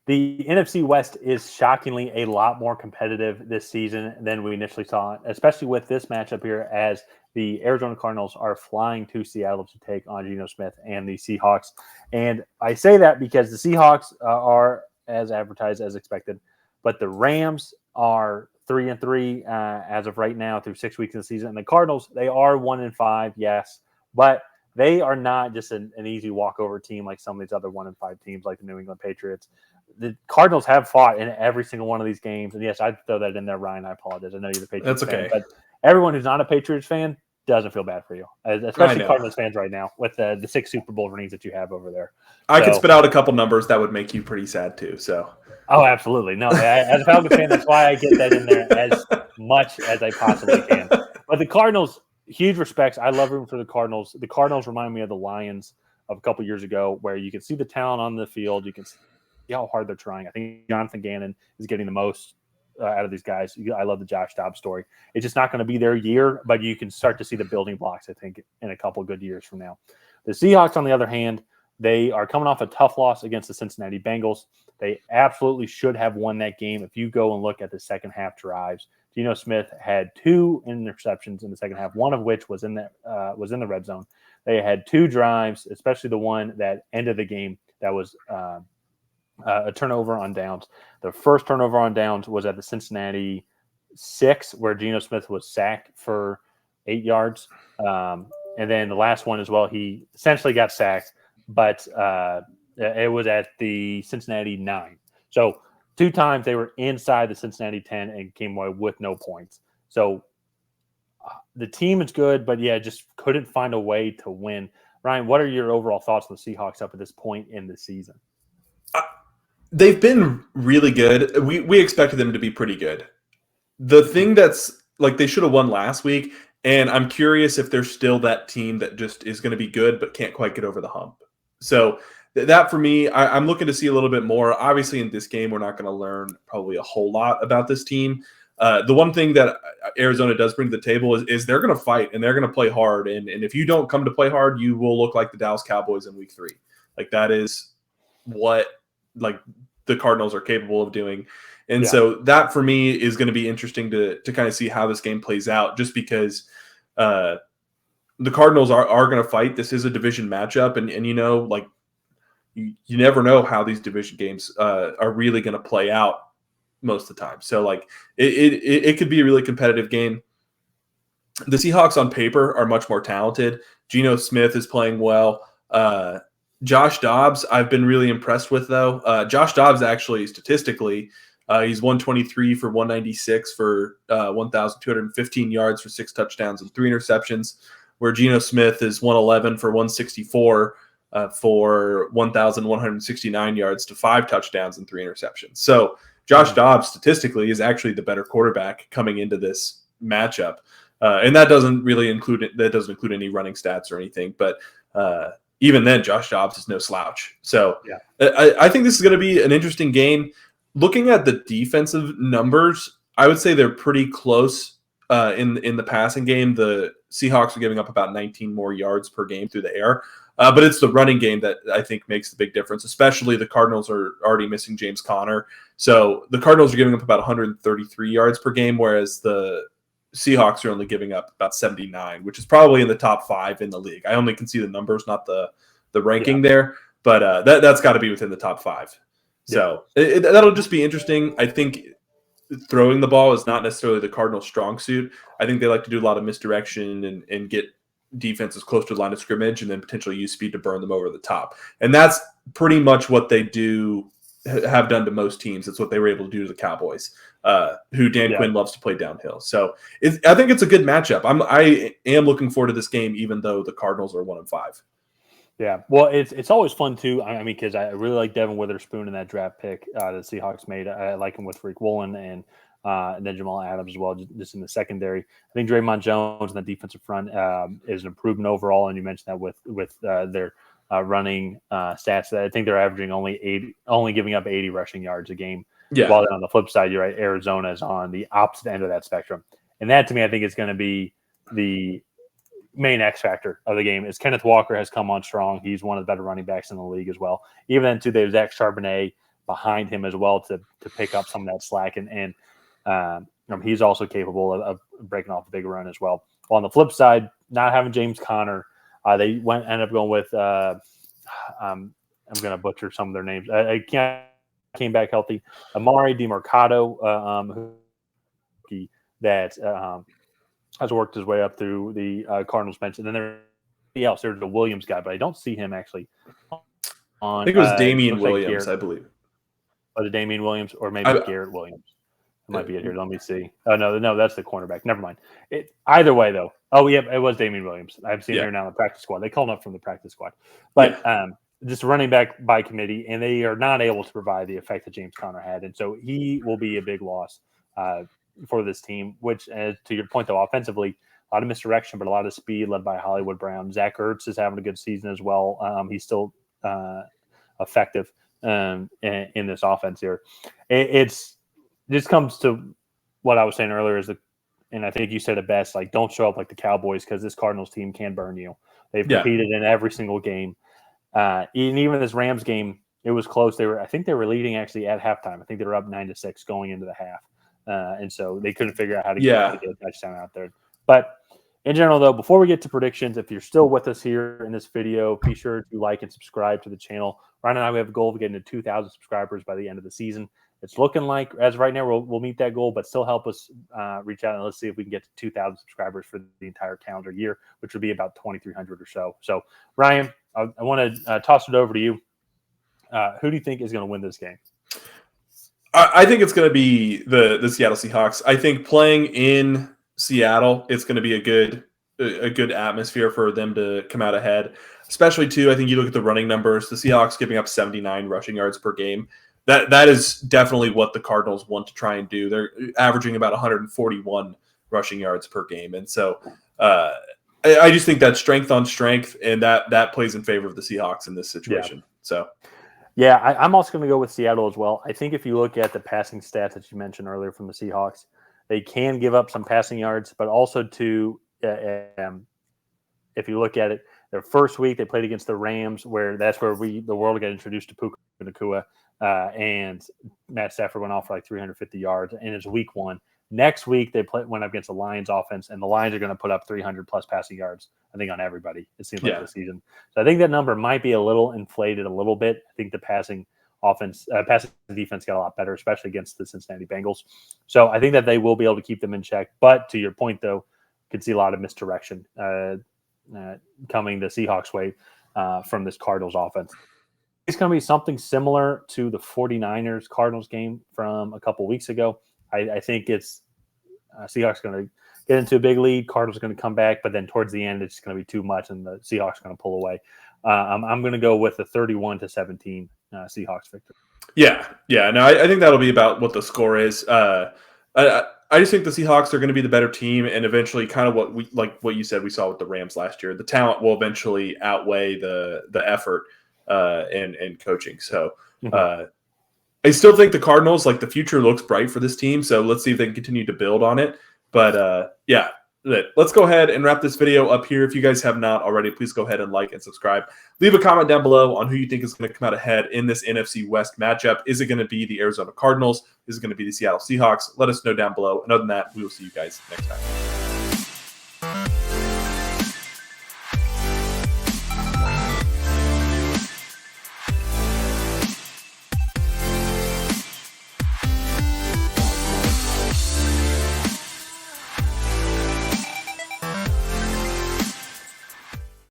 The NFC West is shockingly a lot more competitive this season than we initially thought, especially with this matchup here as the Arizona Cardinals are flying to Seattle to take on Geno Smith and the Seahawks. And I say that because the Seahawks are as advertised as expected, but the Rams are 3-3 as of right now through 6 weeks of the season. And the Cardinals, they are 1-5, yes, but they are not just an easy walkover team like some of these other 1-5 teams like the New England Patriots. The Cardinals have fought in every single one of these games. And yes, I'd throw that in there, Ryan. I apologize. I know you're the Patriots That's okay. fan, but everyone who's not a Patriots fan doesn't feel bad for you, especially Cardinals fans right now with the 6 Super Bowl rings that you have over there. I could spit out a couple numbers that would make you pretty sad too. So, oh, absolutely. No, as a Falcons fan, that's why I get that in there as much as I possibly can. But the Cardinals, huge respects. I love rooting for the Cardinals. The Cardinals remind me of the Lions of a couple years ago, where you can see the talent on the field. You can see how hard they're trying. I think Jonathan Gannon is getting the most out of these guys. I love the Josh Dobbs story. It's just not going to be their year, but you can start to see the building blocks, I think, in a couple of good years from now. The Seahawks, on the other hand, they are coming off a tough loss against the Cincinnati Bengals. They absolutely should have won that game. If you go and look at the second half drives, Geno Smith had 2 interceptions in the second half, one of which was in the red zone. They had 2 drives, especially the one that ended the game that was a turnover on downs. The first turnover on downs was at the Cincinnati 6, where Geno Smith was sacked for 8 yards. And then the last one as well, he essentially got sacked, but it was at the Cincinnati 9. So 2 times they were inside the Cincinnati 10 and came away with no points. So the team is good, but yeah, just couldn't find a way to win. Ryan, what are your overall thoughts on the Seahawks up at this point in the season? They've been really good. We expected them to be pretty good. The thing that's like, they should have won last week, and I'm curious if they're still that team that just is going to be good but can't quite get over the hump. So that for me, I'm looking to see a little bit more. Obviously, in this game, we're not going to learn probably a whole lot about this team. The one thing that Arizona does bring to the table is they're going to fight and they're going to play hard. And if you don't come to play hard, you will look like the Dallas Cowboys in week 3. Like, that is what the Cardinals are capable of doing. And so that for me is going to be interesting to kind of see how this game plays out, just because the Cardinals are going to fight. This is a division matchup. And you never know how these division games are really going to play out most of the time. So it could be a really competitive game. The Seahawks on paper are much more talented. Geno Smith is playing well. Josh Dobbs, I've been really impressed with, though. Josh Dobbs, actually, statistically, he's 123 for 196 for 1,215 yards for 6 touchdowns and 3 interceptions, where Geno Smith is 111 for 164 for 1,169 yards to 5 touchdowns and 3 interceptions. So Josh Dobbs, statistically, is actually the better quarterback coming into this matchup. And that doesn't include any running stats or anything, but even then, Josh Dobbs is no slouch. So I think this is going to be an interesting game. Looking at the defensive numbers, I would say they're pretty close in the passing game. The Seahawks are giving up about 19 more yards per game through the air. But it's the running game that I think makes the big difference, especially the Cardinals are already missing James Conner. So the Cardinals are giving up about 133 yards per game, whereas the Seahawks are only giving up about 79, which is probably in the top 5 in the league. I only can see the numbers, not the ranking there, but that's got to be within the top 5. So that'll just be interesting. I think throwing the ball is not necessarily the Cardinals' strong suit. I think they like to do a lot of misdirection and get defenses close to the line of scrimmage and then potentially use speed to burn them over the top. And that's pretty much what they have done to most teams. It's what they were able to do to the Cowboys, who Dan Quinn loves to play downhill. So I think it's a good matchup. I am looking forward to this game, even though the Cardinals are 1-5. Yeah, well, it's always fun too. I mean, because I really like Devin Witherspoon in that draft pick the Seahawks made. I like him with Rick Woolen and then Jamal Adams as well, just in the secondary. I think Draymond Jones in the defensive front is an improvement overall, and you mentioned that with their running stats. I think they're averaging only giving up 80 rushing yards a game. Yeah. While on the flip side, you're right, Arizona is on the opposite end of that spectrum, and that to me, I think is going to be the main X factor of the game. Is Kenneth Walker has come on strong. He's one of the better running backs in the league as well. Even then, too, there's Zach Charbonnet, behind him as well to pick up some of that slack. And he's also capable of breaking off a big run as well. Well, on the flip side, not having James Conner, they ended up going with I'm going to butcher some of their names. I came back healthy. Amari DeMarcado, that has worked his way up through the Cardinals bench. And then there's a Williams guy, but I don't see him actually on. I think it was Damian Williams, I believe. Or the Damian Williams, or maybe Garrett Williams. It might be it here. Let me see. Oh, no, that's the cornerback. Never mind. Either way, though. Oh, yeah, it was Damian Williams. I've seen here now in the practice squad. They called him up from the practice squad. But just running back by committee, and they are not able to provide the effect that James Conner had. And so he will be a big loss for this team, which, to your point, though, offensively, a lot of misdirection, but a lot of speed led by Hollywood Brown. Zach Ertz is having a good season as well. He's still effective in this offense here. This comes to what I was saying earlier and I think you said it best, like, don't show up like the Cowboys because this Cardinals team can burn you. They've competed in every single game. And even this Rams game, it was close. I think they were leading actually at halftime. I think they were up 9-6 going into the half. And so they couldn't figure out how to get a touchdown out there. But in general, though, before we get to predictions, if you're still with us here in this video, be sure to like and subscribe to the channel. Ryan and I, we have a goal of getting to 2,000 subscribers by the end of the season. It's looking like, as right now, we'll meet that goal, but still help us reach out and let's see if we can get to 2,000 subscribers for the entire calendar year, which would be about 2,300 or so. So, Ryan, I want to toss it over to you. Who do you think is going to win this game? I think it's going to be the Seattle Seahawks. I think playing in Seattle, it's going to be a good atmosphere for them to come out ahead. Especially, too, I think you look at the running numbers, the Seahawks giving up 79 rushing yards per game. That is definitely what the Cardinals want to try and do. They're averaging about 141 rushing yards per game. And so I just think that's strength on strength, and that plays in favor of the Seahawks in this situation. I'm also going to go with Seattle as well. I think if you look at the passing stats that you mentioned earlier from the Seahawks, they can give up some passing yards, but also if you look at it, their first week they played against the Rams, that's where the world got introduced to Puka Nacua. And Matt Stafford went off for like 350 yards, and it's week 1. Next week, they went up against the Lions offense, and the Lions are going to put up 300-plus passing yards, I think, on everybody, it seems like, this season. So I think that number might be a little inflated a little bit. I think the passing defense got a lot better, especially against the Cincinnati Bengals. So I think that they will be able to keep them in check. But to your point, though, could see a lot of misdirection coming the Seahawks' way from this Cardinals offense. It's going to be something similar to the 49ers Cardinals game from a couple weeks ago. I think it's Seahawks going to get into a big lead. Cardinals going to come back, but then towards the end, it's going to be too much, and the Seahawks going to pull away. I'm going to go with a 31-17 Seahawks victory. Yeah. No, I think that'll be about what the score is. I just think the Seahawks are going to be the better team, and eventually, kind of what you said we saw with the Rams last year. The talent will eventually outweigh the effort and coaching. So. I still think the Cardinals, the future looks bright for this team, so let's see if they can continue to build on it. But, let's go ahead and wrap this video up here. If you guys have not already, please go ahead and like and subscribe. Leave a comment down below on who you think is going to come out ahead in this NFC West matchup. Is it going to be the Arizona Cardinals? Is it going to be the Seattle Seahawks? Let us know down below. And other than that, we will see you guys next time.